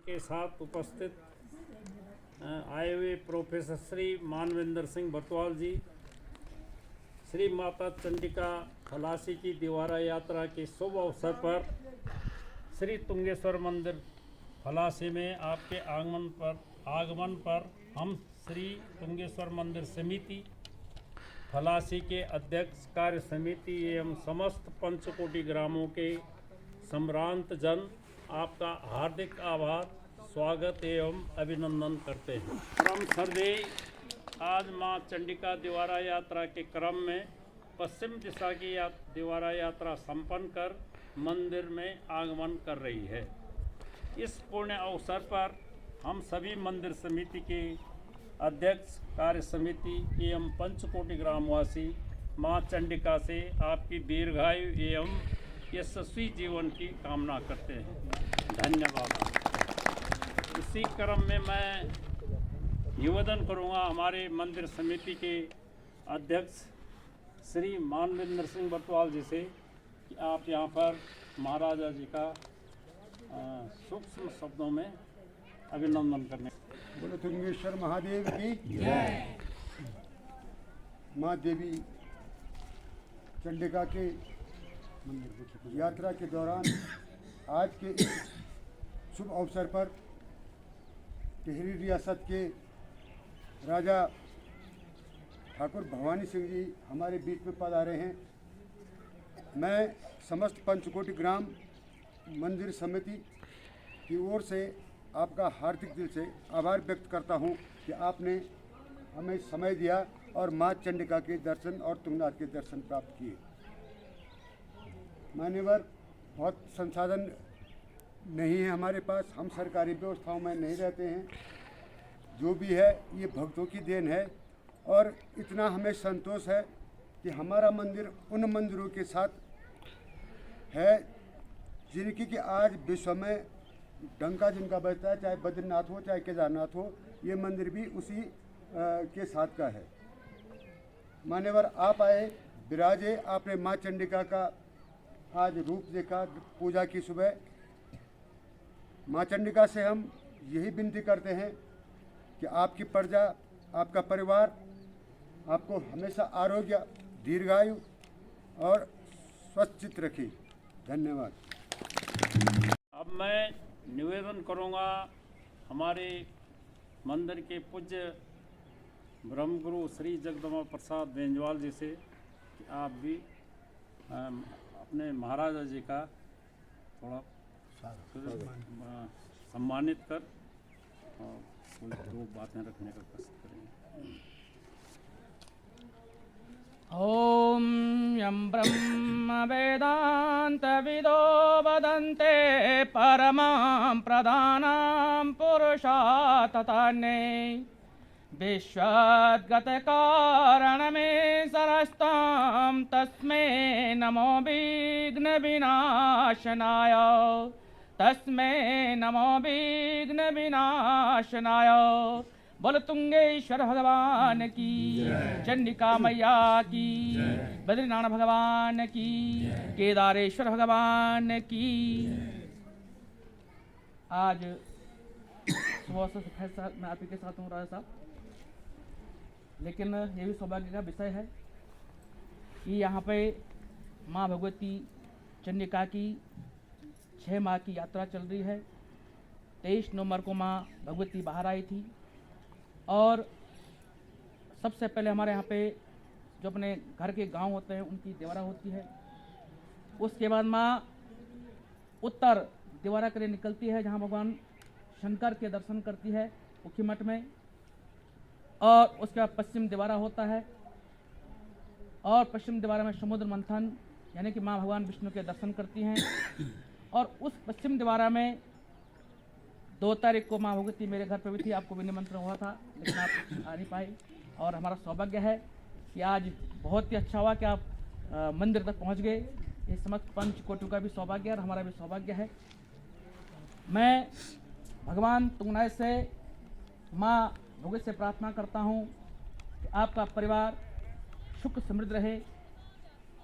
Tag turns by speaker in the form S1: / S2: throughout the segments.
S1: के साथ उपस्थित आए हुए प्रोफेसर श्री मानवेंद्र सिंह बटवाल जी, श्री माता चंडिका खलासी की दीवारा यात्रा के शुभ अवसर पर श्री तुंगेश्वर मंदिर खलासी में आपके आगमन पर हम श्री तुंगेश्वर मंदिर समिति खलासी के अध्यक्ष, कार्य समिति एवं समस्त पंचकोटि ग्रामों के सम्भ्रांत जन आपका हार्दिक आभार, स्वागत एवं अभिनंदन करते हैं। क्रम सर्वे आज मां चंडिका दीवारा यात्रा के क्रम में पश्चिम दिशा की दीवारा यात्रा संपन्न कर मंदिर में आगमन कर रही है। इस पुण्य अवसर पर हम सभी मंदिर समिति के अध्यक्ष, कार्य समिति एवं पंचकोटि ग्रामवासी मां चंडिका से आपकी दीर्घायु एवं यशस्वी जीवन की कामना करते हैं। धन्यवाद। इसी क्रम में मैं निवेदन करूंगा हमारे मंदिर समिति के अध्यक्ष श्री मानवेंद्र सिंह बटवाल जी से कि आप यहाँ पर महाराजा जी का सूक्ष्म शब्दों में अभिनंदन करने।
S2: बोलो तुंगेश्वर महादेव की जय। माँ देवी चंडिका के यात्रा के दौरान आज के इस शुभ अवसर पर टिहरी रियासत के राजा ठाकुर भवानी सिंह जी हमारे बीच में पधारे हैं। मैं समस्त पंचकोटि ग्राम मंदिर समिति की ओर से आपका हार्दिक दिल से आभार व्यक्त करता हूं कि आपने हमें समय दिया और माँ चंडिका के दर्शन और तुंगनाथ के दर्शन प्राप्त किए। मान्यवर, बहुत संसाधन नहीं है हमारे पास, हम सरकारी व्यवस्थाओं में नहीं रहते हैं। जो भी है ये भक्तों की देन है और इतना हमें संतोष है कि हमारा मंदिर उन मंदिरों के साथ है जिनकी कि आज विश्व में डंका जिनका बजता है, चाहे बद्रीनाथ हो चाहे केदारनाथ हो, ये मंदिर भी उसी के साथ का है। मान्यवर, आप आए, विराजे, आपने माँ चंडिका का आज रूप देखा पूजा की सुबह। माँ चंडिका से हम यही विनती करते हैं कि आपकी प्रजा, आपका परिवार आपको हमेशा आरोग्य, दीर्घायु और स्वस्थ रखे। धन्यवाद।
S1: अब मैं निवेदन करूंगा हमारे मंदिर के पूज्य ब्रह्मगुरु श्री जगदम्बा प्रसाद बेंजवाल जी से कि आप भी अपने महाराजा जी का थोड़ा सम्मानित कर और दो बातें रखने का प्रयास करेंगे।
S3: ॐ यं ब्रह्म वेदान्तविदो वदन्ते परमां प्रधानां पुरुषाततान्ये विश्वद्गतकारणमे सरस्तां तस्मै नमो विघ्नविनाशनाय, तस्मै नमो विघ्नविनाशनाय। बोल तुंगेश्वर भगवान की, चंडिका मैया की, बद्रीनाथ भगवान की, केदारेश्वर भगवान की। आज सुबह से मैं आप ही के साथ हूँ राजा साहब, लेकिन ये भी सौभाग्य का विषय है कि यहाँ पे माँ भगवती चंडिका की 6 माह की यात्रा चल रही है। 23 नवंबर को माँ भगवती बाहर आई थी और सबसे पहले हमारे यहाँ पे जो अपने घर के गांव होते हैं उनकी दीवारा होती है। उसके बाद माँ उत्तर दीवारा के लिए निकलती है जहाँ भगवान शंकर के दर्शन करती है उखी मठ में, और उसके बाद पश्चिम दीवारा होता है और पश्चिम दीवारा में समुद्र मंथन यानी कि माँ भगवान विष्णु के दर्शन करती हैं। और उस पश्चिम दीवारा में 2 तारीख को माँ भगवती मेरे घर पर भी थी, आपको भी निमंत्रण हुआ था लेकिन आप आ नहीं पाई। और हमारा सौभाग्य है कि आज बहुत ही अच्छा हुआ कि आप मंदिर तक पहुँच गए। ये समस्त पंचकोटि का भी सौभाग्य है और हमारा भी सौभाग्य है। मैं भगवान तुंगनाथ से, माँ भगवती से प्रार्थना करता हूँ कि आपका परिवार सुख समृद्ध रहे,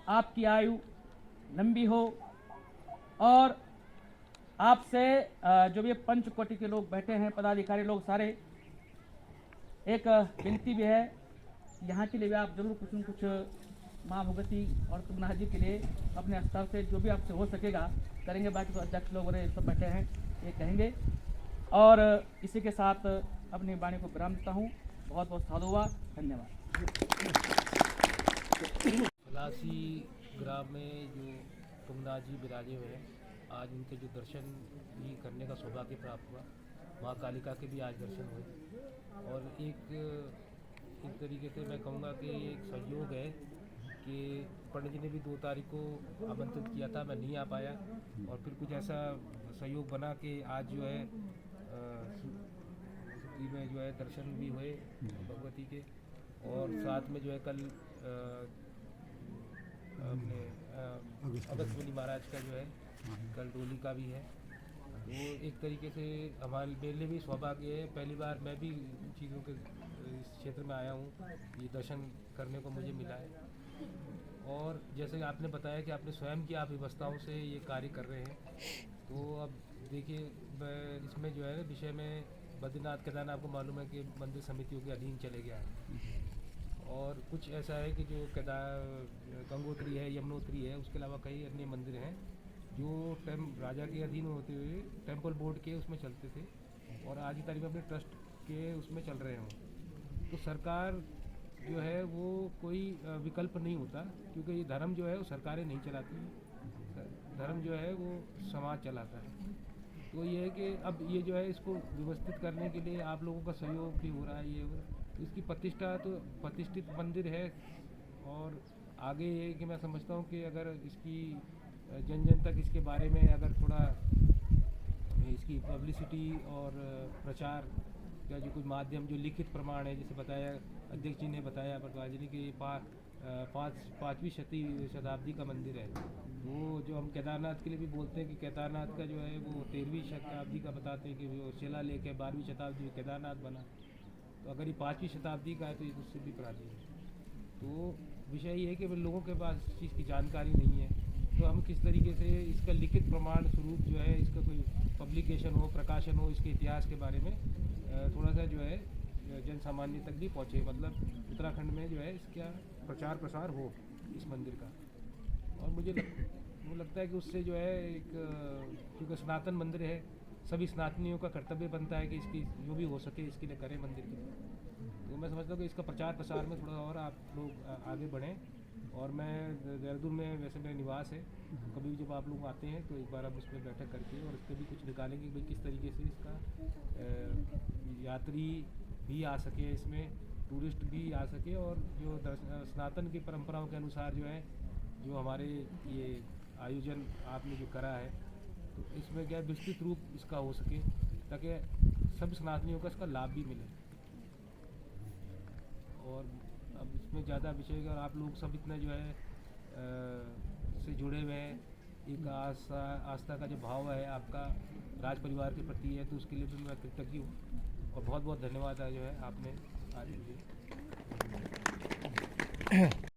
S3: आपकी आयु लंबी हो और आपसे जो भी पंचकोटि के लोग बैठे हैं, पदाधिकारी लोग सारे, एक विनती भी है, यहाँ के लिए भी आप जरूर कुछ न कुछ माँ भगवती और तुंगनाथ जी के लिए अपने स्तर से जो भी आपसे हो सकेगा करेंगे। बाकी तो अध्यक्ष लोग और सब बैठे हैं, ये कहेंगे। और इसी के साथ अपनी वाणी को विराम देता हूँ। बहुत बहुत साधुवाद, धन्यवाद।
S4: खलासी ग्राम में जो तुंगनाथ जी विराजे हुए हैं, आज उनके जो दर्शन भी करने का सौभाग्य प्राप्त हुआ। माँ कालिका के भी आज दर्शन हुए। और एक तरीके से मैं कहूँगा कि एक सहयोग है कि पंडित जी ने भी 2 तारीख को आमंत्रित किया था, मैं नहीं आ पाया, और फिर कुछ ऐसा सहयोग बना कि आज जो है सुखी में जो है दर्शन भी हुए भगवती के, और साथ में जो है कल अपने अगस्त मुनि महाराज का जो है कल डोली का भी है। वो एक तरीके से हमारे मेरे लिए भी सौभाग्य है। पहली बार मैं भी चीज़ों के इस क्षेत्र में आया हूँ, ये दर्शन करने को मुझे मिला है। और जैसे आपने बताया कि आपने स्वयं की आप व्यवस्थाओं से ये कार्य कर रहे हैं, तो अब देखिए मैं इसमें जो है विषय में बद्रीनाथ केदारनाथ आपको मालूम है कि मंदिर समितियों के अधीन चले गया है, और कुछ ऐसा है कि जो गंगोत्री है, यमुनोत्री है, उसके अलावा कई अन्य मंदिर हैं जो राजा के अधीन होते हुए टेम्पल बोर्ड के उसमें चलते थे, और आज की तारीख में अपने ट्रस्ट के उसमें चल रहे हों। तो सरकार जो है वो कोई विकल्प नहीं होता, क्योंकि ये धर्म जो है वो सरकारें नहीं चलाती, धर्म जो है वो समाज चलाता है। तो ये है कि अब ये जो है इसको व्यवस्थित करने के लिए आप लोगों का सहयोग भी हो रहा है। ये तो इसकी प्रतिष्ठा तो प्रतिष्ठित मंदिर है, और आगे ये कि मैं समझता हूँ कि अगर इसकी जन जन तक इसके बारे में अगर थोड़ा इसकी पब्लिसिटी और प्रचार का जो कुछ माध्यम, जो लिखित प्रमाण है, जैसे बताया अध्यक्ष जी ने बताया भरद्वाज जी ने कि 5वीं शताब्दी का मंदिर है। वो जो हम केदारनाथ के लिए भी बोलते हैं कि केदारनाथ का जो है वो 13वीं शताब्दी का बताते हैं कि वो शिलालेख है, 12वीं शताब्दी में केदारनाथ बना। तो अगर ये 5वीं शताब्दी का है तो ये उससे भी प्राचीन है। तो विषय ये है कि लोगों के पास इस चीज़ की जानकारी नहीं है, तो हम किस तरीके से इसका लिखित प्रमाण स्वरूप जो है इसका कोई पब्लिकेशन हो, प्रकाशन हो, इसके इतिहास के बारे में थोड़ा सा जो है जन सामान्य तक भी पहुँचे, मतलब उत्तराखंड में जो है इसका प्रचार प्रसार हो इस मंदिर का। और मुझे लगता है कि उससे जो है एक, क्योंकि सनातन मंदिर है, सभी सनातनियों का कर्तव्य बनता है कि इसकी जो भी हो सके इसके लिए करें मंदिर के लिए। तो मैं समझता हूँ कि इसका प्रचार प्रसार में थोड़ा और आप लोग आगे बढ़ें। और मैं देहरादून में वैसे मेरा निवास है, कभी भी जब आप लोग आते हैं तो एक बार आप उसमें बैठक करके और इस पर भी कुछ निकालेंगे कि भाई किस तरीके से इसका यात्री भी आ सके, इसमें टूरिस्ट भी आ सके, और जो सनातन की परंपराओं के अनुसार जो है जो हमारे ये आयोजन आपने जो करा है, तो इसमें क्या विस्तृत रूप इसका हो सके ताकि सब सनातनियों का इसका लाभ भी मिले। और अब इसमें ज़्यादा विषय, अगर आप लोग सब इतना जो है से जुड़े हुए हैं, एक आस्था का जो भाव है आपका राज परिवार के प्रति है, तो उसके लिए भी मैं कृतज्ञ हूँ, और बहुत बहुत धन्यवाद जो है आपने आज मुझे